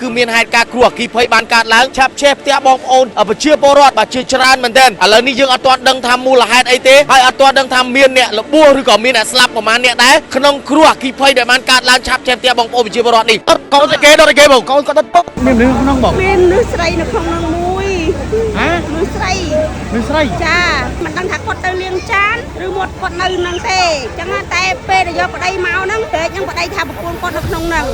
คือมีเหตุการณ์กลัวกีพยบานการล้างชับเชฟเตะบอลโอนเอาไปเชื่อปรอดบาดเชื่อชราญเหมือนเดิมแล้วนี่ยังเอาตัวดังทำมูลเหตุไอเต้ให้เอาตัวดังทำเมียนเนี่ยหรือบัวหรือก่อมีนสลับประมาณเนี่ยได้ขนมครัวกีพยบานการล้างชับเชฟเตะบอลโอนไปเชื่อปรอดนี่เขาจะเกย์โดนเกย์บอกเขาก็ต้องมีเรื่องขนมบอกมีเนื้อใส่ในของนางมุ้ยฮะเนื้อใส่จ้ามันตั้งถักกดเตลียงจานหรือหมดกดนึงนั่งเตะจังแต่เป้เดี๋ยวก็ได้เมานั่งเตะยังก็ได้ทำปูนกดในขนมนั่ง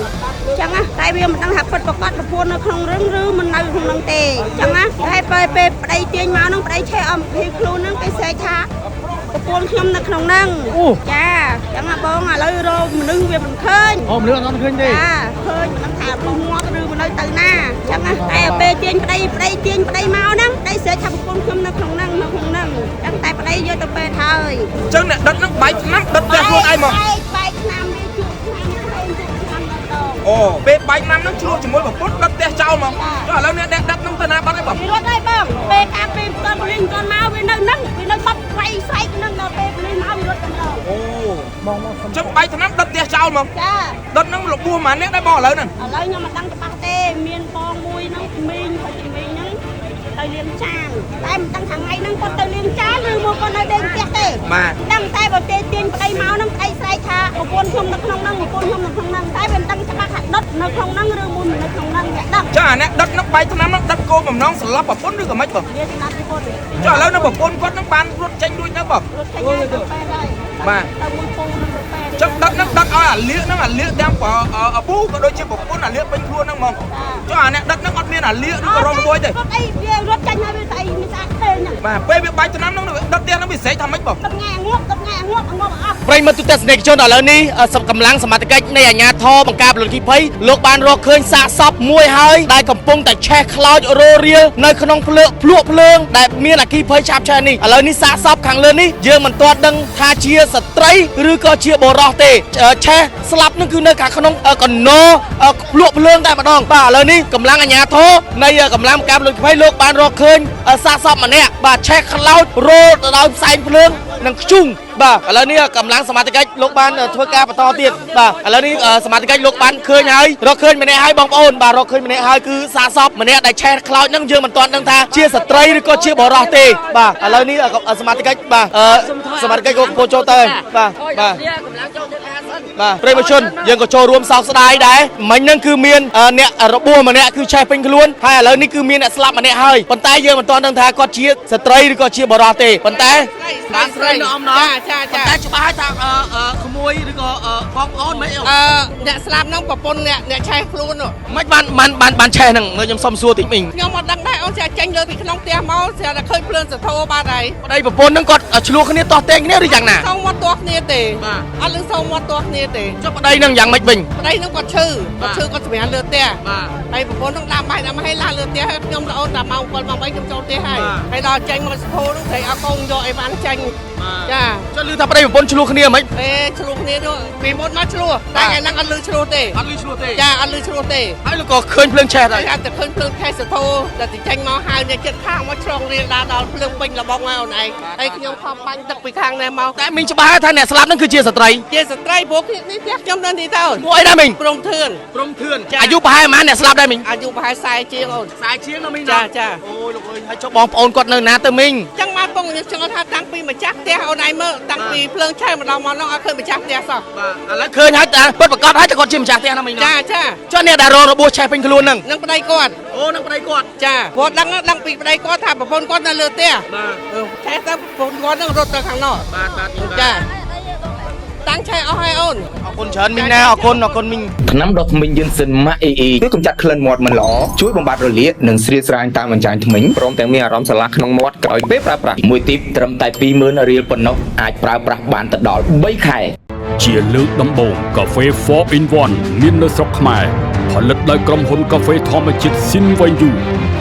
จังแต่เบี้ยมันตั้งถักกดประกอบปูนในขนมหรือมันในขนมนั่งเตะจังให้เป้ได้เตียงเมานั่งได้แช่อมที่ครูนั่งไปเสยชาปูนขนมในขนมนั่งจ้าจังบ้องเลยโรมันนึกเบี้ยมันเคยมันเรื่องนั้นเคยดิจ้าเคยมันถามลูกงัวก็ดูมันเลยตื่นหน้าจังแต่เป้เตียงไปได้เมานั่งได้เสยชาปูนขนมในขนมนั่งในขนมนั่งจังแต่ไปได้เยอะตัวเป้เทยจังเนี่ยดัดนักใบนักดัดแต่พวกไอ้หมอใบน้ำได้จุดน้ำโอ้เป๊ะใบน้ำนั่งชั่วจมูกแบบปุ๊บดัดแต่เจ้ามาแล้วเนี่ยดัดน้ำตาหน้าบ้านไอ้บอกมีรถได้บ้างเป๊ะกางเป๊ะตอนลิงตอนมาไปนั่งบับไฟใส่นั่งนอนเป๊ะไปเลยมามีรถกันเราโอ้มองจังใบทั้งนั้นดัดแต่เจ้ามาจ้าดัดนั่งหลบบัวมาเนี่ยได้บ่แล้วนั่นอะไรเนี่ยมันตั้งจะปักเต้เมียนปองมุยนั่งมิงไปจิมิงนั่งเตยเลี้ยงจานแต่มันตั้งทางไงนั่งก็เตยเลี้ยงจานหรือมันก็ในเด้งเตี้ยเต้มาตั้งแต่บอกเตียงไปเมานั่งไปใส่ชาบุกวนชมนักน้องนั่งบุกวนชมนักน้องนั่งแต่เป็นตั้งจะปักหัดนักน้องนั่งหรือมุนนักน้องนั่งเนี่ยดักจ้าเนี่ยดัดนักใบทั้งนั้นดัดโกแบบน้องสลับแบบพ้นด้วยกับไม่บอกจ้าแล้วนะบอกพ้นก็นักบานรถเจ๊งด้วยนะบอกมาจังดัดเลี้ยนั่งเลี้ยแดงกว่าบูก็โดยเฉพาะพ้นเลี้ยเป็นครัวนั่งมองจ้าเนี่ยดัดนักอัดเมียเลี้ยด้วยกับรองบวยเลยรถไอ้เบี้ยรถจังให้ไปใส่มีสักเท่เนี่ยมาเป๊ะใบทั้งนั้นนั่งดัดเตี้ยนั่งไปใส่ทำไม่บอกตับแง่งวกอัพไปมาตุเตสเนกชนต่อแล้วนี่กำลังสมาชิกในอาญาทอบังการหลุดที่เพย์โลกบานรอเคยสะสอบมวยเฮ้ยได้กำปงแต่แช่คลาวโรเรียในขนมเพลือพลุเพลิงแต่เมียนักที่เพย์ชาบชานี่แล้วนี่สะสอบขังเลยนี่เยอะมันตัวดังทาเชียสตรีหรือก็เชียบรอเตแช่สลับนั่นคือในขาขนมก่อนโนพลุเพลิงแต่มาดองป่าแล้วนี่กำลังอาญาทอในกำลังการหลุดที่เพย์โลกบานรอเคยสะสอบมาเนี่ยบาแช่คลาวโรเราใส่เพลิงนังชุ่งบ่าแล้วนี่กำลังสมาชิกโลกบานทั่วกาปตอเตียนบ่าแล้วนี่สมาชิกโลกบานเคยไงเราเคยมาเนี่ยให้บองโอนบ่าเราเคยมาเนี่ยให้คือสาซอบมาเนี่ยได้แชร์คลาวนั่งเยอะมันตอนนั่งทาเชียร์สตรีหรือก็เชียร์บอรอเตบ่าแล้วนี่สมาชิกบ่าสมาชิกโปโจเตบ่าเปรมชนยังก็โชว์รวมสาวสไลด์ได้มันนั่นคือเมียนเนี่ยระบัวมาเนี่ยคือแชร์เป็นขลุ่นให้แล้วนี่คือเมียนสลับมาเนี่ยให้ปันไตเยอะมันตอนนั่งทาก็เชียร์สตรีหรือก็เชียร์บอรอเตปันไตบ้านสตรีน้องน้องแต่จะมาให้ทางขโมยหรือก็บองอ้อนไหมเนี่ยสลับน้องปะปนเนี่ยใช้ครูนหนูไม่บ้านแช่หนึ่งเงยยังซ้ำซัวติดมิงยังมาดังได้เอาเสียจังเลยพี่น้องเตี้ยเมาเสียแต่เคยเพลินสะโทบ้านใดได้ปะปนนั่งกดชลูคนนี้ต่อเต็งเนี่ยหรือยังน่ะส่งมาตัวนี้เตะอันหรือส่งมาตัวนี้เตะจะปะได้นั่งยังไม่บิงปะได้นั่งกดชื่อก็สมัยเรือเตี้ยไอ้ปะปนต้องตามไปนะไม่ให้ลาเรือเตี้ยให้ยมเราเอาแต่เมาคนมาไว้จำโจเตี้ยให้เราจังมาสะโทต้องใส่อากงโยไอ้บ้านจังจ้าจะลือทำปะได้ปะปนชลูคนนี้ไหมชลูคนนี้ด้วยปีมดมาชลูได้ไงนั่งอันลือชลูเตะจ้าอันลือชลูเตะให้ลูกก็เคยเพลิงแช่ได้แต่เคยเพลิงแค่สะโทแต่ติดจังมาหายเนี่ยเจ็ดข้างมาชงเรียนดาวเพลิงปิงระบองเอาไหนไอ้ขยมความปังตักไปข้างในเมาแต่มิงจะบ้าท่านเนี่ยสลับนั่นคือเจียสตรีสตรีพวกนี่เตี้ยจำได้ที่เท่ามวยได้มิงปรงเถื่อนอายุปลายมาเนี่ยสลับได้มิงอายุปลายสายเชียงโอนสายเชียงนะมิงจ้าโอ้ยลูกเอ้ยให้ชอบองโอนกดเนินนะเตมิงจังมาปงยังจังท่าตั้งปีมาจักเตี้ยเอาไหนเมื่อตั้งปีเพลิงใช่มาเรามาน้องเอาเคยมาจักเตี้ยสอบแล้วเคยให้เปิดประกอบให้จะกดชิมจักเตี้ยนะมิงจ้าเจ้าเนี่ยดารอระบัวแช่เป็นขลุ่นหนึ่งนั่งไปได้กอดโอ้นั่งไปได้กอดจ้าพอดังปีไปได้กอดทำแบบปนกอดนั่นเลยเตี้ยแค่แต่ปนกอดนั่งรถไปข้างนอกจ้าตั้งใจเอาให้อ้นเอาคนเชิญมิงแน่เอาคนมิงน้ำดอกมิงยืนสินมาเอช่วยกำจัดเคลื่อนหมดมันหล่อช่วยบำบัดระเลียหนึ่งเสียสลายตามมันใจถึงมิงพร้อมแต่มีอารมณ์สลักขนมมดก่อยเป๊ะปลาปลามวยติบเติมไตปีมือนารีปนนกอาจปลาปลาบานตะดอลใบไข่เชียร์ลึกดำบงกาแฟ4 in 1มีนสกขมายผลิตโดยกรมหุ่นกาแฟทอมจิตสินไวยู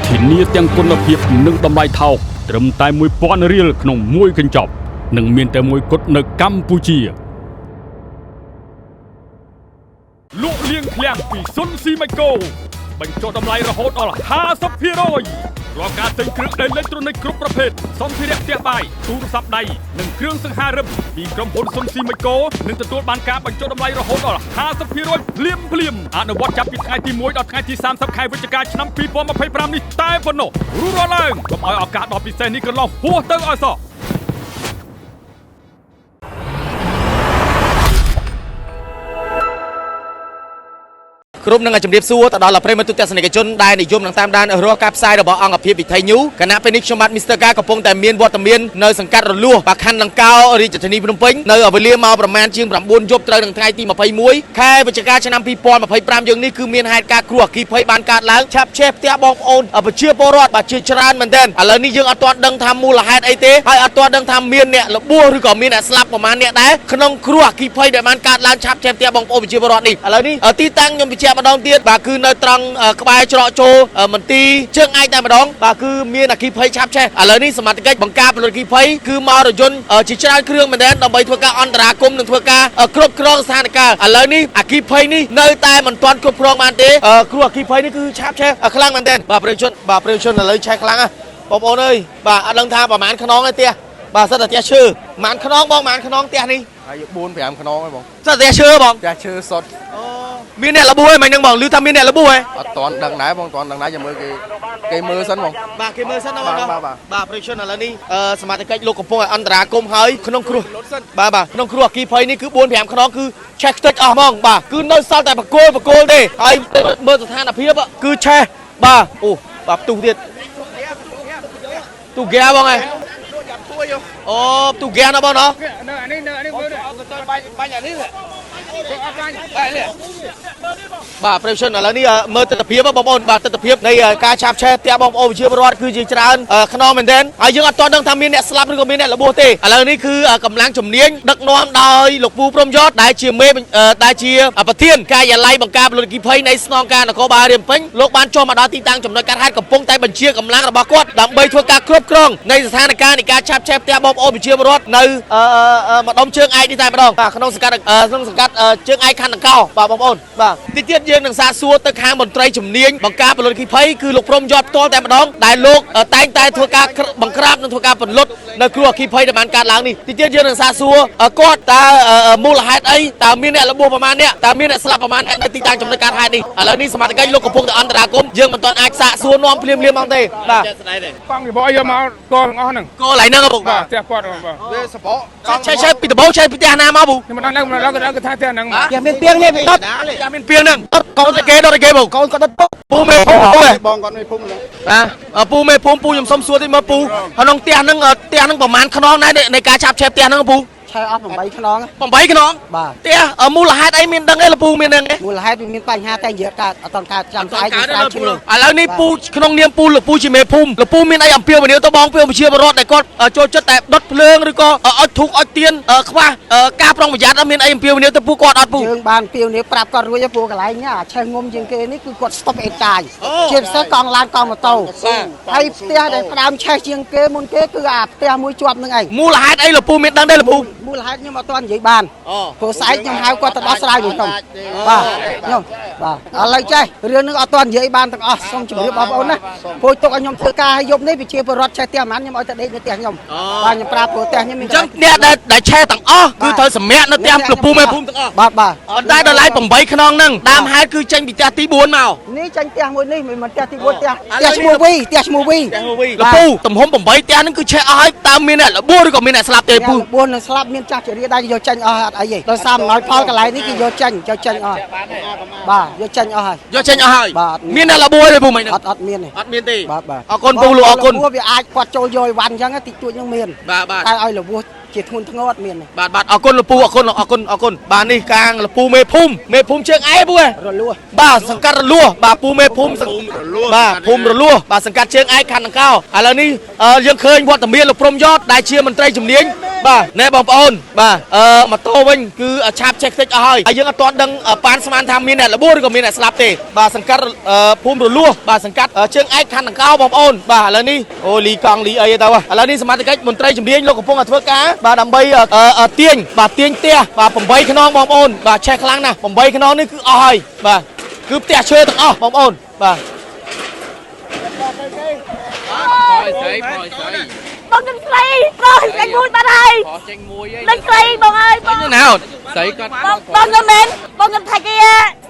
ที่นี้เตียงคุณภาพหนึ่งดำไมเท่าเติมไตมวยปอนเรียลขนมมวยกันจบหนึ่งมีนแต่มวยกดในกัมพูชีลุเลียงแคลงปีซุนซีไมโกบังโจดำไรระหดอล50% រាល់ការទិញគ្រឿងអេឡិចត្រូនិកគ្រប់ប្រភេទសម្ភារៈផ្ទះបាយទូរស័ព្ទដៃនិងគ្រឿងសង្ហារិមពីក្រុមហ៊ុនសុនស៊ីមិចកូនឹងទទួលបានការបញ្ចុះតម្លៃរហូតដល់ 50% ភ្លាមអនុវត្តចាប់ពីថ្ងៃទី1ដល់ថ្ងៃទី30ខែវិច្ឆិកាឆ្នាំ2025នេះតែប៉ុណ្ណោះរស់ឡើងកុំឲ្យឱកាសដ៏ពិសេសនេះកន្លងហួសទៅឲ្យសោះ គ្រប់នឹងជំរាបសួរទៅដល់ប្រិយមិត្តទស្សនិកជនដែលនិយមនឹងតាមដានរាល់ការផ្សាយរបស់អង្គភាពវិទ្យុគណៈពេលនេះខ្ញុំបាទ Mr. K កំពុងតែមានវត្តមាននៅសង្កាត់រលួសបាខណ្ឌលង្កោរាជធានីភ្នំពេញនៅវេលាមកប្រមាណជាង 9 យប់ត្រូវនឹងថ្ងៃទី21ខែវិច្ឆិកាឆ្នាំ2025យើងនេះគឺមានហេតុការណ៍គ្រោះអគ្គីភ័យបានកើតឡើងឆាប់ឆេះផ្ទះបងប្អូនប្រជាពលរដ្ឋបាទជាច្រើនមែនទែនឥឡូវនេះយើងអត់ទាន់ដឹងថាមូលហេតុអីទេហើយអត់ទាន់ដឹងថាមានអ្នករបួសឬក៏មានអ្នកស្លាប់ប្រមាណអ្នកដែរក្នុងគ្រោះអគ្គីភ័យដែលបានកើតឡើងឆាប់ឆេះផ្ទះបងប្អូនប្រជាពលរដ្ឋនេះឥឡូវនេះទីតាំងខ្ញុំបញ្ជាក់ម្ដងទៀតបាទគឺនៅត្រង់ក្បែរច្រកចូលមន្ទីរជើងឯកតែម្ដងបាទគឺមានអគ្គីភ័យឆាប់ឆេះឥឡូវនេះសមត្ថកិច្ចបង្ការពលរដ្ឋអគ្គីភ័យគឺមករយន្តជាច្រើនគ្រឿងមែនទែនដើម្បីធ្វើការអន្តរាគមន៍និងធ្វើការគ្រប់គ្រងស្ថានភាពឥឡូវនេះអគ្គីភ័យនេះនៅតែមិនទាន់គ្រប់គ្រងបានទេគ្រោះអគ្គីភ័យនេះគឺឆាប់ឆេះខ្លាំងមែនទែនបាទប្រជាជនឥឡូវឆេះខ្លាំងណាស់បងប្អូនអើយបាទអត់ដឹងថាប្រហែលខ្នងទេផ្ទះបាទសិតតែផ្ទះឈើប្រហែលខ្នងបងប្រហែលខ្នងផ្ទះនេះហើយ 4-5 ខ្នងហ៎បងសិតតែផ្ទះឈើបងផ្ទះឈើសុទ្ធមានអ្នករបួសហ្នឹងបងឮថាមានអ្នករបួសហ៎អត់ទាន់ដឹងដែរបងអត់ទាន់ដឹងដែរចាំមើលគេមើលសិនបងបាទគេមើលសិនណាបងបាទប្រជាជនឥឡូវនេះសមាជិកលោកកំពុងអន្តរាគមន៍ហើយក្នុងគ្រោះបាទក្នុងគ្រោះអគ្គីភ័យនេះគឺ 4-5 ខ្នងគឺឆេះខ្ទេចអស់ហ្មងបាទគឺនៅសល់តែបកគោលទេហើយមើលស្ថានភាពគឺឆេះបាទអូបាទផ្ទុះទៀតទូហ្គាបងឯងអូទូហ្គាណាបងណោះនៅអានេះមើលទៅបាញ់អានេះបាទប្រិយជនឥឡូវនេះមើលទស្សនភាពបងប្អូនបាទទស្សនភាពនៃការឆាបឆេះផ្ទះបងប្អូនប្រជាពលរដ្ឋគឺជាច្រើនខ្នងមែនទែនហើយយើងអត់ទាន់ដឹងថាមានអ្នកស្លាប់ឬក៏មានអ្នករបួសទេឥឡូវនេះគឺកម្លាំងជំនាញដឹកនាំដោយលោកពូព្រំយោតដែលជាប្រធានការិយាល័យបង្ការពលរដ្ឋអគ្គីភ័យនៃស្នងការនគរបាលរាជភ្នំពេញលោកបានចុះមកដល់ទីតាំងចំណុចកាត់ហេតុកំពុងតែបញ្ជាកម្លាំងរបស់គាត់ដើម្បីធ្វើការគ្រប់គ្រងនៃស្ថានភាពនៃការឆាបឆេះផ្ទះបងប្អូនប្រជាពលរដ្ឋនៅម្ដុំជើងឯកនេះតែម្ដងបាទក្នុងសង្កាត់ជើងឯកខណ្ឌដង្កោបាទបងប្អូនបាទទីទៀតយើងនឹងសាកសួរទៅខាងមន្ត្រីជំនាញបង្ការពលរដ្ឋអគ្គីភ័យគឺលោកព្រំយោតផ្ទាល់តែម្ដងដែលលោកតែងតែធ្វើការបង្ក្រាបនិងធ្វើការពន្លត់នៅគ្រោះអគ្គីភ័យដែលបានកើតឡើងនេះទីទៀតយើងនឹងសាកសួរគាត់តើមូលហេតុអីតើមានអ្នករបួសប្រមាណអ្នកតើមានអ្នកស្លាប់ប្រមាណអ្នកនៅទីតាំងចំណុចកាត់ហេតុនេះឥឡូវនេះសមាជិកលោកកំពុងតែអន្តរាគមន៍យើងមិនទាន់អាចសាកសួរនាំភ្លាមៗមកទេបាទកង់របស់យកមកកទាំងអស់ហ្នឹងកន្លែងហ្នឹងបងបាទផ្ទះគាត់បាទវាសបកឆេះពីដំបូងឆេះពីផ្ទះណាមកបងខ្ញុំមិនដឹងគាត់ថាផ្ទះហ្នឹងយ៉ាមានពីងនេះពីដុតយ៉ាមានពីងហ្នឹងកូនតែគេដុតគេបងកូនគាត់ដុតពូមេភូមិបងគាត់មេភូមិបាទពូមេភូមិពូខ្ញុំសុំសួរតិចមើលពូក្នុងផ្ទះហ្នឹងប្រហែលខ្នងដែរនៃការឆាបឆេះផ្ទះហ្នឹងពូឆេះអស់8ខ្នង8ខ្នងបាទផ្ទះមូលហេតុអីមានដឹងទេលពូមានដឹងទេមូលហេតុវាមានបញ្ហាតែនិយាយកើតអត់តន់កើតចាំស្អែកស្រាវជ្រាវឥឡូវនេះពូក្នុងនាមពូជាមេភូមិលពូមានអីអំពាវនាវទៅបងប្រជាពលរដ្ឋដែលគាត់ចូលចិត្តតែដុតភ្លើងឬក៏អុជធូបអុជទៀនខ្វះការប្រុងប្រយ័ត្នមានអីអំពាវនាវទៅពូគាត់អត់ពូយើងបានពាវនាវប្រាប់គាត់រួចហើយពូកន្លែងនេះអាឆេះងុំជាងគេនេះគឺគាត់ស្តុបអេតកាយជាពិសេសកង់ឡានកង់ម៉ូតូហើយផ្ទះដែលផ្ដើមឆេះជាងគេមុនគេគឺអាផ្ទះមួយជាប់នឹងឯងមូលហេតុអីលពូមានដឹងទេលពូមូលហេតុខ្ញុំអត់ទាន់និយាយបានព្រោះស្អែកខ្ញុំហៅគាត់ទៅដោះស្រាយវិញខ្ញុំបាទខ្ញុំបាទឥឡូវចេះរឿងនឹងអត់ទាន់និយាយបានទាំងអស់សូមជម្រាបបងប្អូនណាព្រោះទុកឲ្យខ្ញុំធ្វើការឲ្យយប់នេះប្រជាពលរដ្ឋឆេះផ្ទះមិនខ្ញុំឲ្យទៅដេកនៅផ្ទះខ្ញុំបាទខ្ញុំប្រាប់ព្រោះផ្ទះខ្ញុំមានអញ្ចឹងអ្នកដែលឆេះទាំងអស់គឺត្រូវសម្រាកនៅផ្ទះលពូមេភូមិទាំងអស់បាទតែដល់ឡៃ8ខ្នងហ្នឹងដើមហេតុគឺចេញពីផ្ទះទី4មកនេះចេញផ្ទះមួយនេះមិនផ្ទះទី4ផ្ទះឈ្មោះវីលពូទំហំ8ផ្ទះហ្នឹងគឺឆេះអស់ហើយតើមានអ្នករបួសឬក៏មានអ្នកស្លាប់ទេពូរបួសនិងស្លាប់មានចាស់ជរាដែរយកចេញអស់អត់អីទេដោយសារអំណោយផលកន្លែងនេះគឺយកចេញអស់បាទយកចេញអស់ហើយមានអ្នករបួសទេពូមិនអត់មានទេអត់មានទេបាទអរគុណពូលោកអរគុណវាអាចគាត់ចូលយកអីវ៉ាន់អញ្ចឹងតិចតួចនឹងមានបាទតែឲ្យរបួសជាធ្ងន់ធ្ងរអត់មានទេបាទអរគុណលពូអរគុណបាទនេះកាងលពូមេភូមិជើងឯពូរលួសបាទសង្កាត់រលួសបាទពូមេភូមិបាទភូមិរលួសបាទសង្កាត់ជើងឯខណ្ឌដង្កោឥឡូវនេះយើងឃើញវត្តមានលោកព្រំយោតដែលជាមន្ត្រីជំនាញបាទណែបងប្អូនបាទម៉ូតូវិញគឺឆាបឆេះខ្ទេចអស់ហើយយើងអត់ទាន់ដឹងប៉ានស្មានថាមានអ្នករបួសឬក៏មានអ្នកស្លាប់ទេបាទសង្កាត់ភូមិរលួសបាទសង្កាត់ជើងឯកខណ្ឌដង្កោបងប្អូនបាទឥឡូវនេះអូលីកង់លីអីទៅឥឡូវនេះសមាជិកមន្ត្រីជំនាញលោកកំពុងតែធ្វើការបាទដើម្បីទាញផ្ទះបាទ8ខ្នងបងប្អូនបាទឆេះខ្លាំងណាស់8ខ្នងនេះគឺអស់ហើយបាទគឺផ្ទះឈើទាំងអស់បងប្អូនបាទ បងនឹងស្រីបងចេញមួយបាត់ហើយនឹងស្រីបងអើយបង như nào sấy con បងនឹងមែនបងនឹងថាគេ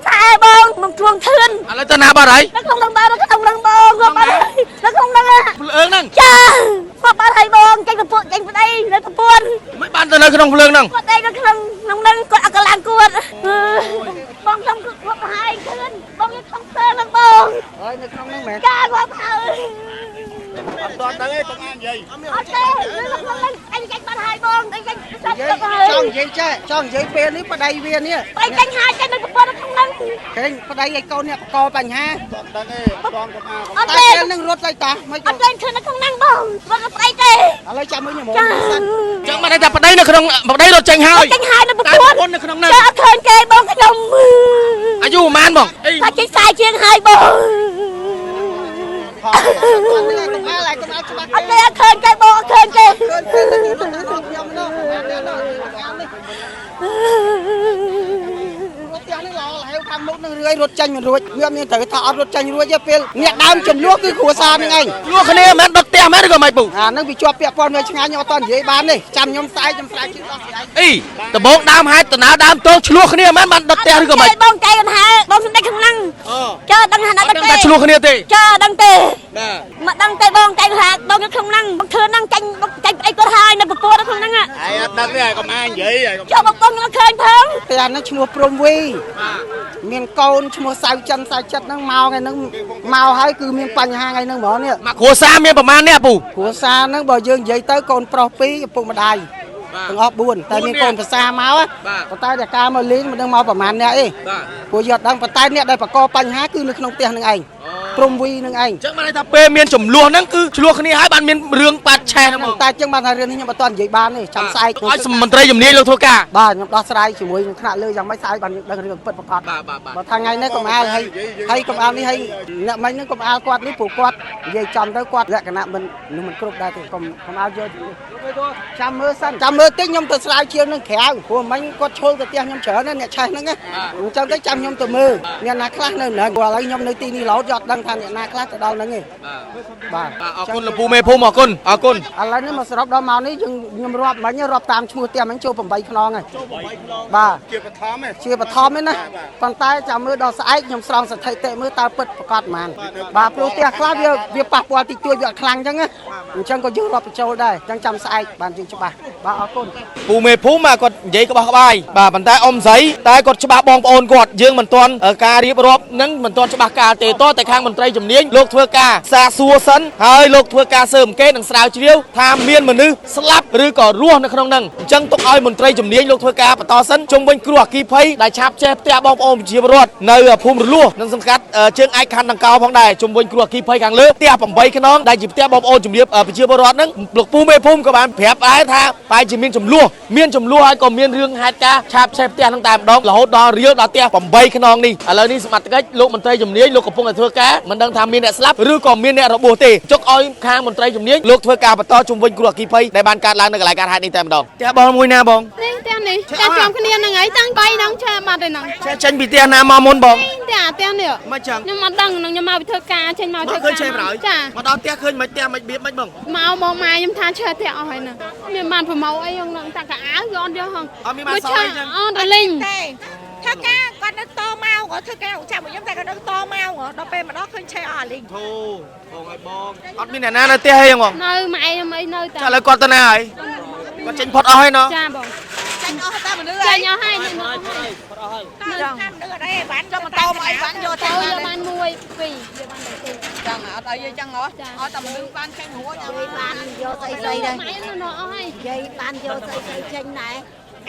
ខ្សែបងមកជួងធឿន à lấy tên nào bà đấy នៅក្នុងនឹងបងនៅក្នុងនឹងបងគាត់បាត់ហើយនៅក្នុងនឹង lương nâng ចាគាត់បាត់ហើយបងចេញទៅពួកចេញប្តីនៅប្រពន្ធ mấy bạn tên nơi không lương nâng គាត់ឯងនៅក្នុងនឹងគាត់អកឡើងគាត់បងខ្ញុំគាត់ប្រហែលធឿនបងនៅក្នុងផ្ទះនឹងបង ហើយនៅក្នុងហ្នឹងមែន ចាគាត់ហើយ toàn tới ấy công an gì អត់ទេនៅក្នុងនឹងអញចេញបាត់ហើយបងអញចេញចាប់ និយាយ ទៅហើយ ចង់និយាយចេះចង់និយាយពេលនេះប្តីវានេះ អញចេញហើយចេញនៅប្រពន្ធនៅក្នុងនឹង ឃើញប្តីឯកូននេះបកបញ្ហា toàn tới ấy toàn công an អត់ តែ ទេ ពេលនឹងរត់ទៅតាមិន អត់ឃើញឃើញនៅក្នុងនឹងបងរត់ទៅស្អីទេ ឥឡូវចាំមើលញ៉ាំ ចា សិន chẳng mà đây là bà đây là không bà đây rồi tranh អ hơi ត់ចេញហើយនៅប្រព tại ន្ធ con được không ចា nâng អត់ឃើញគេបងខ្ញុំ à du man bỏng ថាចេញខ្សែជាងហើយបង គាត់នេះកុំអាឡៃកុំអាច្បាស់ អត់ទេអត់ឃើញគេបងអត់ឃើញគេ ឃើញពេលនេះរត់ទៅខ្ញុំនោះអានេះនោះអានេះរត់យ៉ាងនេះឡោហៅខាងមុខនឹងរឿយរត់ចាញ់មិនរួចវាមានត្រូវថាអត់រត់ចាញ់រួចទេពេលអ្នកដើមចំនួនគឺគ្រួសារនឹងឯង lúa cái này mà đập tè mấy rồi mày bù អានឹងវាជាប់ពាក់ព័ន្ធមួយឆ្ងាយខ្ញុំអត់តនិយាយបានទេចាំខ្ញុំស្អែកខ្ញុំស្អែកជិះដល់ស្អែក ý tờ bố đam hai tờ nào đam tô lúa cái này mà đập tè rồi គេ mày បងចៃកណ្ហាបងសំដេចខាងហ្នឹងចាដឹងថាណាដឹង đừng ទេ ta lúa cái này tê ចាដឹងទេ nè មកដឹងទេបងចៃកណ្ហាបងនៅក្នុងហ្នឹងបងធឿនហ្នឹងចាញ់អីគាត់ហើយនៅប្រពន្ធនៅក្នុងហ្នឹង ai đất này công an gì vậy ចាបងបងខ្ញុំឃើញផង តែអានឹងឈ្មោះព្រំវីមានកូនឈ្មោះសៅចិនសៅចិត្តហ្នឹងមកថ្ងៃហ្នឹងមកហើយគឺមានបញ្ហាថ្ងៃហ្នឹងហ្មងនេះ mà khổ xa miền bà man nè bù គ្រួសារហ្នឹងបើយើងនិយាយទៅកូនប្រុស2ឪពុកម្ដាយទាំងអស់4តែមានកូនភាសាមកប៉ុន្តែតែការមកលេងមិនដឹងមកប្រហែលអ្នកទេព្រោះយត់ដឹងប៉ុន្តែអ្នកដែលបកកបញ្ហាគឺនៅក្នុងផ្ទះហ្នឹងឯងព្រំវីហ្នឹងឯង chẳng mà đây ta bê miền chủng lúa nâng cứ lúa cái này hai bạn miền rương bát chè nó តែចឹងបានថារឿងនេះខ្ញុំអត់ទាន់និយាយបានទេចាំស្អែក ឲ្យសមន្ត្រីជំនាញលោកធ្វើការ បាទខ្ញុំដោះស្រាយជាមួយនឹងថ្នាក់លើយ៉ាងម៉េចស្អែកបានយើងដឹងរឿងពិតប្រាកដ បាទ បើថាថ្ងៃនេះកុំអាលហើយកុំអាលនេះហើយអ្នកមិញហ្នឹងកុំអាលគាត់នេះព្រោះគាត់និយាយចំទៅគាត់លក្ខណៈមិនគ្រប់ដែរទេកុំអាលយកចាំមើលសិនចាំមើលតិចខ្ញុំទៅស្រាវជ្រាវនឹងក្រៅព្រោះមិញគាត់ឈុលទៅផ្ទះខ្ញុំច្រើនណាស់អ្នកឆេះហ្នឹងណាអញ្ចឹងទៅចាំខ្ញុំទៅមើលអ្នកណាខ្លះនៅហ្នឹងព្រោះឥឡូវខ្ញុំនៅទីនេះរហូតយត់ដឹងថាអ្នកណាខ្លះទៅដល់ហ្នឹងឯងបាទ អរគុណលោកពូមេភូមិអរគុណអរគុណ ឥឡូវនេះមកសរុបដល់មកនេះខ្ញុំរាប់មិញរាប់តាមឈ្មោះផ្ទះមិញចូល8ខ្នងហើយបាទ kia bật thóm ấy ជាបឋមទេណាប៉ុន្តែចាំមើលដល់ស្អែកខ្ញុំស្រង់សถิតិមើលតើពិតប្រកបហ្មងបាទព្រោះផ្ទះខ្លះវាប៉ះពាល់តិចតួចវាអត់ខ្លាំងអញ្ចឹងណាអញ្ចឹងក៏យើងរាប់បញ្ចូលដែរអញ្ចឹងចាំស្អែកបានយើងច្បាស់បាទអរគុណ ពូមេភូមិមកគាត់និយាយក្បោះក្បាយបាទប៉ុន្តែអ៊ំស្រីតែគាត់ច្បាស់បងប្អូនគាត់យើងមិនទាន់ការរៀបរាប់នឹងមិនទាន់ច្បាស់កាលទេតតែខាងមន្ត្រីជំនាញលោកធ្វើការសាសួរសិនហើយលោកធ្វើការស៊ើបអង្កេតនិងស្រាវជ្រាវថាមានមនុស្សស្លាប់ឬក៏រស់នៅក្នុងហ្នឹងអញ្ចឹងទុកឲ្យមន្ត្រីជំនាញលោកធ្វើការបន្តសិនជុំវិញគ្រោះអគ្គីភ័យដែលឆាបចេះផ្ទះបងប្អូនប្រជាពលរដ្ឋនៅភូមិរលួសនិងសង្កាត់ជើងឯកខណ្ឌដង្កោផងដែរជុំវិញគ្រោះអគ្គីភ័យខាងលើផ្ទះ8ខ្នងដែលជាផ្ទះបងប្អូនជំរាបប្រជាពលរដ្ឋហ្នឹងលោកពូមេភូមិក៏បានប្រាប់ដែរថាបែរជាមានចំនួនហើយក៏មានរឿងហេតុការណ៍ឆាបឆេះផ្ទះហ្នឹងតែម្ដងរហូតដល់រៀលដល់ផ្ទះ8ខ្នងនេះឥឡូវនេះសមត្ថកិច្ចលោកមន្ត្រីជំនាញលោកកំពុងតែធ្វើការមិនដឹងថាមានអ្នកស្លាប់ឬក៏មានអ្នករបួសទេចុកឲ្យខាងមន្ត្រីជំនាញលោកធ្វើការបន្តជុំវិញគ្រោះអគ្គីភ័យដែលបានកើតឡើងនៅកន្លែងកើតហេតុនេះតែម្ដងផ្ទះបងមួយណាបង នេះផ្ទះនេះផ្ទះជាប់គ្នាហ្នឹងហើយតាំង3ហ្នឹងឆាបាត់ហើយហ្នឹង ចេញពីផ្ទះណាមកមុនបង ផ្ទះអាផ្ទះនេះ មិនចឹង ខ្ញុំអត់ដឹងខ្ញុំមកពីធ្វើការចេញមកធ្វើ ឃើ ការ ញឆេះប្រហើយ ចា មកដល់ផ្ទះឃើញមិនផ្ទះមិនបៀបមិនបង មកបងម៉ែខ្ញុំថាឆេះផ្ទះអស់ហើយហ្នឹងមានបានប្រម៉ូអីហ្នឹងតាកៅអៅយកអត់យកហង អត់មានបានសល់អីចឹង អត់លីង ទេថាការគាត់នៅតមកធ្វើការចាំខ្ញុំតែគាត់នៅតមកដល់ពេលម្ដងឃើញឆេះអស់អាលីង ធូបងឲ្យបងអត់មានអ្នកណានៅផ្ទះហីហ៎បង នៅម៉ែខ្ញុំអីនៅតែ ចាឥឡូវគាត់ទៅណាហើយគាត់ចេញផុតអស់ហើយណោះ ចាបង ចាញ់អស់តែមនុស្ស ចេញអស់ហើយនេះ ចាំតាមមនុស្សអត់ទេបានចាំបន្តមកអីបានយក ទៅ ទៅ យកបាន1 2យកបានតែ2 ចាំអត់អីចឹងហ៎អត់តែមនុស្សបានចេញរួចឲ្យបានយកស្អីស្អីដែរ ម៉ែនៅនោះអស់ហើយ និយាយបានយកស្អីស្អីចេញដែរ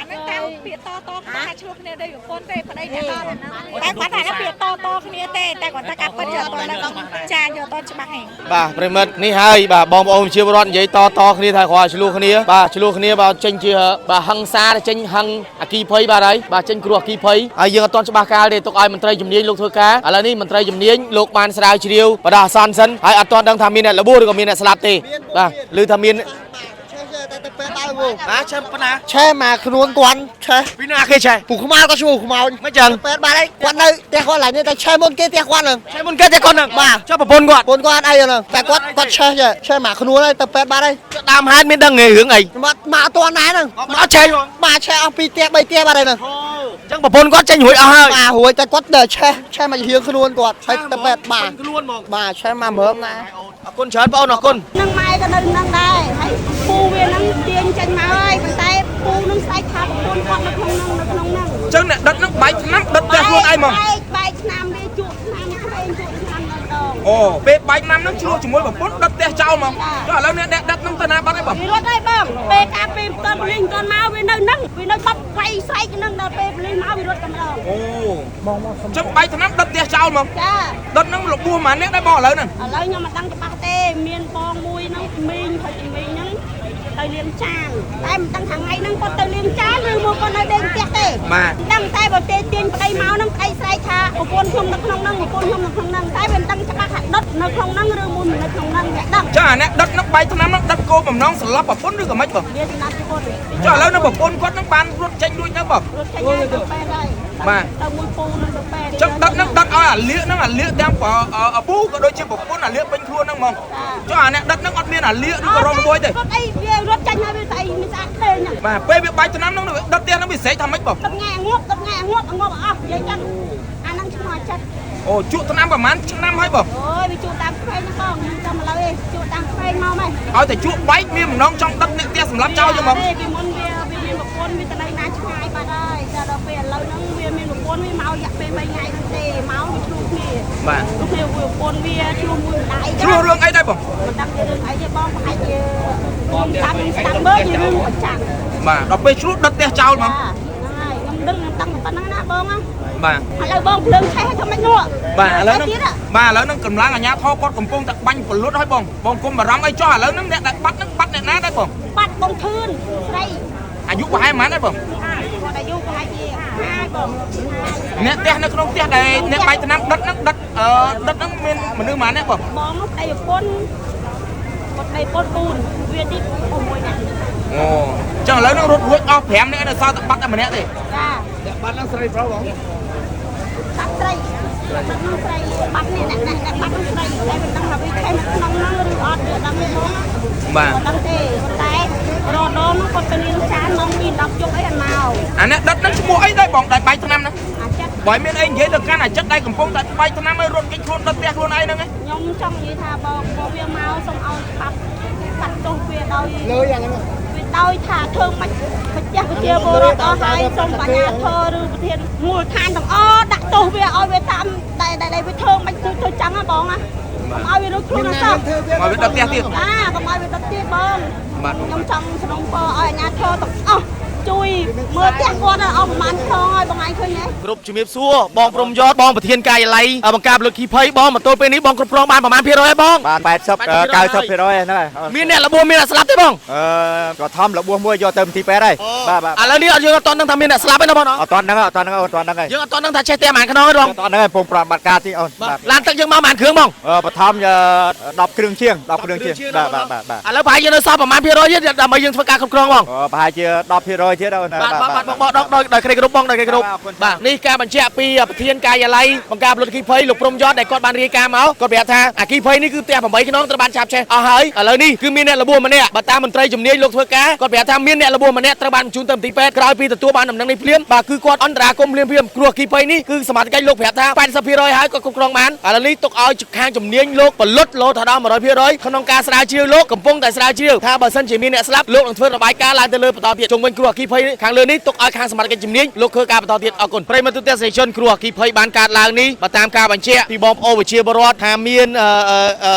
អានេះតាមពាក្យតគ្នាឆ្លោះគ្នាដូចប្រពន្ធទេប្តីអ្នកតតែគាត់ថាពាក្យតគ្នាទេតែគាត់ថាការពិតយកតចាយកតច្បាស់ហេ បាទប្រិមិត្តនេះហើយបាទបងប្អូនជាពលរដ្ឋនិយាយតគ្នាថាគាត់ឆ្លោះគ្នាបាទឆ្លោះគ្នាបាទចេញជាបាទហឹង្សាចេញហឹងអគ្គីភ័យបាទហើយបាទចេញគ្រោះអគ្គីភ័យហើយយើងអត់ទាន់ច្បាស់កាលទេទុកឲ្យមន្ត្រីជំនាញលោកធ្វើការឥឡូវនេះមន្ត្រីជំនាញលោកបានស្រាវជ្រាវបដាអាសន្នសិនហើយអត់ទាន់ដឹងថាមានអ្នករបួសឬក៏មានអ្នកស្លាប់ទេបាទឮថាមាន តែពេលដល់វ ឆេប៉ុណ្ណា ឆេមកខ្លួនគាត់ឆេ ពីណាគេឆេ ពូខ្មៅក៏ឈ្មោះខ្មៅ មិនចឹង ពេទ្យបាទអីគាត់នៅផ្ទះគាត់ឡើងនេះតែឆេមុនគេផ្ទះគាត់ហ្នឹង ឆេមុនគេតែគាត់នឹង បាទ ចុះប្រពន្ធគាត់ ពូនគាត់អីហ្នឹងតែគាត់ឆេឆេមកខ្លួនហើយទៅពេទ្យបាទអី ដើមហេតុមានដឹងរឿងអី មកអត់ទាន់ដែរហ្នឹង មកអត់ឆេហ៎ បាទឆេអស់2ផ្ទះ3ផ្ទះបាទអីហ្នឹង អញ្ចឹងប្រពន្ធគាត់ចេញរួចអស់ហើយ បាទរួចតែគាត់ដើរឆេមករៀងខ្លួនគាត់ហើយទៅពេទ្យបាទ ខ្លួនមក បាទឆេមកមើលណា អរគុណច្រើនបងអរគុណ នឹងម៉ែក៏នៅនឹងដែរហើយពូវានឹងទាញចេញមកហើយប៉ុន្តែពូនឹងស្អែកថាប្រពន្ធគាត់នៅក្នុងហ្នឹង អញ្ចឹងអ្នកដិតនឹងបែកឆ្នាំដិតផ្ទះខ្លួនឯងមក បែកឆ្នាំវាជក់ឆ្នាំផ្សេងជក់ឆ្នាំដល់ដង អូពេលបែកឆ្នាំហ្នឹងឆ្លោះជាមួយប្រពន្ធដិតផ្ទះចោលមកចុះឥឡូវអ្នកដិតហ្នឹងទៅណាបាត់ហើយបង វារត់ហើយបងពេលកាពេលតន់លីងតន់មកវានៅហ្នឹងវានៅបត់វាយស្អែកហ្នឹងដល់ពេលលីងមកវារត់តែម្ដង អូអញ្ចឹងបែកឆ្នាំដិតផ្ទះចោលមក ចា ដិតហ្នឹងរបួសម៉ានអ្នកដែរបងឥឡូវហ្នឹង ឥឡូវខ្ញុំមិនដឹងច្បាស់ទេមានបងមួយហ្នឹងមីងហើយជំមីងហ្នឹងទៅលាងចានតែមិនដឹងថាថ្ងៃហ្នឹងគាត់ទៅលាងចានឬមកគាត់នៅដេកផ្ទះទេដឹងតែបើទេទាញប្តីមកហ្នឹងប្តីស្រែកថាប្រពន្ធខ្ញុំនៅក្នុងហ្នឹងប្រពន្ធខ្ញុំនៅក្នុងហ្នឹងតែវាមិនដឹងច្បាស់ថាដុតនៅក្នុងហ្នឹងឬមួយមិននៅក្នុងហ្នឹងវាដឹង ចាអ្នកដិតនឹងបែកឆ្នាំហ្នឹងដិតគោបំណងស្លាប់ប្រពន្ធឬក៏មិនបង វាចំណាត់ប្រពន្ធ ចុះឥឡូវនៅប្រពន្ធគាត់នឹងបានរត់ចេញរួចទៅបង រត់ចេញហើយទៅពេទ្យហើយ បាទ ទៅមួយពូនឹងទៅពេទ្យ ចឹងដិតនឹងដិតឲ្យអាលៀកហ្នឹងអាលៀកទាំងឪពូក៏ដូចជាប្រពន្ធអាលៀកពេញខ្លួនហ្នឹងហ្មងចុះអាអ្នកដិតហ្នឹងអត់មានអាលៀកឬក៏រងរបួសទេ រត់អីវារត់ចេញហើយវាស្អីមានស្អាតទេហ្នឹង បាទពេលវាបែកឆ្នាំហ្នឹងដិតផ្ទះហ្នឹងវាស្រែកថាម៉េចបង ទឹកងាងាប់ទឹកងាងាប់ងាប់អស់និយាយចឹងអាហ្នឹងឈ្មោះចិត្ត អូជក់ឆ្នាំប្រហែលឆ្នាំហើយបង អូយវាជួតាមផ្សេងហ្នឹងបងខ្ញុំចាំឥឡូវឯងជួតាមផ្សេងមកម៉េច ឲ្យតែជក់បែកមានបំណងចង់ដិតអ្នកផ្ទះសម្រាប់ចោលចឹងហ្មង ពីមុនវាមានប្រពន្ធវាទៅនៅណាឆ្ងាយបាត់ហើយតែដល់ពេលឥឡូវហ្នឹងវាមានប្រពន្ធវាមករយៈពេល3ថ្ងៃហ្នឹងទេមកវាឆ្លុះគ្នា បាទ ព្រោះវាប្រពន្ធវាឆ្លុះមួយម្ដាយ ឆ្លោះរឿងអីដែរបង មិនដឹងរឿងអីទេបងប្រហែលជាខ្ញុំតាមស្ដាប់មើលជារឿងប្រចាំ បាទដល់ពេលឆ្លោះដិតផ្ទះចោលហ្មង ហ្នឹងហើយខ្ញុំដឹងប៉ុណ្ណឹងណាបងណា បាទ ឥឡូវបងភ្លើងឆេះឲ្យធ្វើម៉េចនោះ បាទឥឡូវហ្នឹងបាទឥឡូវហ្នឹងកម្លាំងអាជ្ញាធរគាត់កំពុងតែបាញ់ពលុតឲ្យបងគុំបារម្ភអីចុះឥឡូវហ្នឹងអ្នកដែលបាត់ហ្នឹងបាត់អ្នកណាដែរបង បាត់បងធឿនស្រី អាយុប្រហែលប៉ុន្មានដែរបង គាត់អាយុប្រហែលជា50បង អ្នកផ្ទះនៅក្នុងផ្ទះដែលអ្នកបែកឆ្នាំដិតហ្នឹងដិតហ្នឹងមានមនុស្សប៉ុន្មានអ្នកបង បងនោះប្តីប្រពន្ធគាត់ប្តីប្រពន្ធ4វាទី6នាក់ អូចឹងឥឡូវហ្នឹងរត់រួចអស់5នាក់នៅសល់តែបាត់តែម្នាក់ទេ ចា បាត់នឹងស្រីប្រុសបង បាត់ស្រីបាត់នោះស្រីបាត់នេះអ្នកបាត់នោះស្រីតែមិនដឹងថាវាខេមក្នុងហ្នឹងឬអត់វាដឹងទេបង បាទ មិនដឹងទេតែរដងនោះគាត់ទៅលាងចានមកមាន10ជុកអីអត់មក អាអ្នកដិតហ្នឹងឈ្មោះអីដែរបងដែលបែកឆ្នាំហ្នឹង អាចិត បើមានអីនិយាយទៅកាន់អាចិត្តដែលកំពុងតែបែកឆ្នាំឲ្យរត់គេចខ្លួនដិតផ្ទះខ្លួនឯងហ្នឹងឯង ខ្ញុំចង់និយាយថាបងវាមកសូមឲ្យបាត់ទោសវាដោយ លើយ៉ាងហ្នឹង វាដោយថាធ្វើមិនម្ចាស់ប្រជាពលរដ្ឋអស់ហើយសូមបញ្ញាធរឬប្រធានមូលដ្ឋានទាំងអស់ដាក់ទោសវាឲ្យវាតាមដែលវាធ្វើមិនធ្វើចឹងណាបងណាកុំឲ្យវារត់ខ្លួនអត់សោះ មកវាដិតផ្ទះទៀត កុំឲ្យវាដុតទៀតបង បាទ ខ្ញុំចង់ស្នងពរឲ្យអាជ្ញាធរទាំងអស់ជួយមើលផ្ទះគាត់អស់ប្រហែលខងហើយបងឯងឃើញទេ គ្រប់ជំរាបសួរបងព្រំយតបងប្រធានការិយាល័យបង្ការលុតគីភ័យបងមកទល់ពេលនេះបងគ្រប់គ្រងបានប្រហែលភាគរយហើយបង បាន80 90%ហ្នឹងហើយ មានអ្នករបួសមានអ្នកស្លាប់ទេបង ក៏ធំរបួសមួយយកទៅមន្ទីរពេទ្យហើយបាទបាទ ឥឡូវនេះយើងអត់ទាន់ដឹងថាមានអ្នកស្លាប់ទេណាបង អត់តន់ហ្នឹងអត់តន់ហ្នឹងអត់តន់ហ្នឹងហើយ យើងអត់ទាន់ដឹងថាចេះតែប្រហែលខ្នងទេបង អត់តន់ហ្នឹងហើយពងប្របាត់ការទីអូនបាទ ឡានទឹកយើងមកប្រហែលគ្រឿងបង បឋម10គ្រឿងជាង10គ្រឿងជាងបាទបាទបាទបាទ ឥឡូវប្រហែលយើងនៅសល់ប្រហែលភាគរយទៀតដើម្បីយើងធ្វើការគ្រប់គ្រងបង ប្រហែលជា10%ទៀតអូន បាទបងដោយក្រីគ្រប់បងដោយក្រីគ្រប់បាទនេះការបញ្ជាក់ពីប្រធានការិយាល័យបង្ការលុតគីភ័យលោកព្រំយតដែលគាត់បានរាយការណ៍មកគាត់ប្រាប់ថាអាគីភ័យនេះគឺផ្ទះ8ខ្នងត្រូវបានចាប់ឆេះអស់ហើយឥឡូវនេះគឺមានអ្នករបួសម្នាក់បើតាមមន្ត្រីជំនាញលោកធ្វើការគាត់ប្រាប់ថាមានអ្នករបួសម្នាក់ត្រូវបានបញ្ជូនទៅមន្ទីរពេទ្យក្រោយពីទទួលបានដំណឹងនេះភ្លាមបាទគឺគាត់អន្តរាគមន៍ភ្លាមគ្រោះគីភ័យនេះគឺសមាជិកលោកប្រាប់ថា80%ហើយគាត់គ្រប់គ្រងបានឥឡូវនេះទុកឲ្យខាងជំនាញលោកពលុតលោថាដល់100%ក្នុងការស្រាវជ្រាវលោកកំពុងតែស្រាវជ្រាវថាបើសិនជាមានអ្នកស្លាប់លោកនឹងធ្វើរបាយការណ៍ឡើងទៅលើបន្តទៀតជុំវិញគ្រោះគីភ័យខាងលើនេះទុកឲ្យខាងសមាជិកជំនាញលោកធ្វើការបន្តទៀតអរគុណប្រិយមិត្តទូទាំងសេរីជនគ្រោះអគ្គីភ័យបានកើតឡើងនេះបើតាមការបញ្ជាក់ពីបងប្អូនប្រជាពលរដ្ឋថាមាន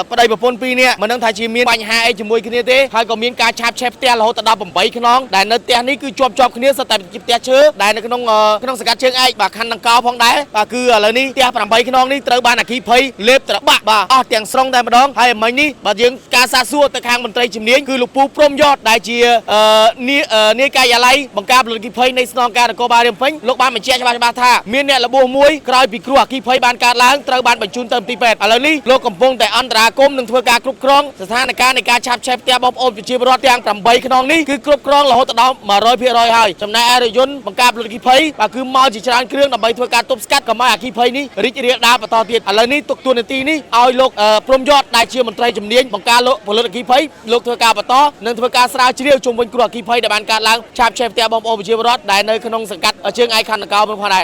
ប្តីប្រពន្ធ2នាក់មិនដឹងថាជាមានបញ្ហាអីជាមួយគ្នាទេហើយក៏មានការឆាបឆេះផ្ទះរហូតដល់8ខ្នងដែលនៅផ្ទះនេះគឺជាប់គ្នាសុទ្ធតែជាផ្ទះឈើដែលនៅក្នុងសង្កាត់ជើងឯកបាទខណ្ឌដង្កោផងដែរបាទគឺឥឡូវនេះផ្ទះ8ខ្នងនេះត្រូវបានអគ្គីភ័យលេបត្របាក់បាទអស់ទាំងស្រុងតែម្ដងហើយមិញនេះបាទយើងការសាកសួរទៅខាងមន្ត្រីជំនាញគឺលោកពូព្រំយតដែលជានាយការិយាល័យ បង្ការពលគីភ័យនៃស្នងការនគរបាលរាជភ្នំពេញលោកបានបញ្ជាក់ច្បាស់ៗថាមានអ្នកលបួសមួយក្រោយពីគ្រោះអគ្គីភ័យបានកើតឡើងត្រូវបានបញ្ជូនទៅទីពេទ្យឥឡូវនេះលោកកំពុងតែអន្តរាគមន៍និងធ្វើការគ្រប់គ្រងស្ថានភាពនៃការឆាបឆេះផ្ទះបងប្អូនប្រជាពលរដ្ឋទាំង8ខ្នងនេះគឺគ្រប់គ្រងរហូតដល់ 100% ហើយចំណែកឯរថយន្តបង្ការពលអគ្គីភ័យបាទគឺមកជាច្រើនគ្រឿងដើម្បីធ្វើការទប់ស្កាត់កុំឲ្យអគ្គីភ័យនេះរីករាលដាលបន្តទៀតឥឡូវនេះទុកតួនាទីនេះឲ្យលោកព្រំយត់ដែលជាមន្ត្រីជំនាញបង្ការលោកពលអគ្គីភ័យលោកធ្វើការបន្តនិងធ្វើការស្រាវជ្រាវជុំវិញគ្រោះអគ្គីភ័យដែលបានកើតឡើងឆាបឆេះផ្ទះបងប្អូនប្រជាពលរដ្ឋដែលនៅក្នុងសង្កាត់ជើងឯកខណ្ឌនគរផងដែរ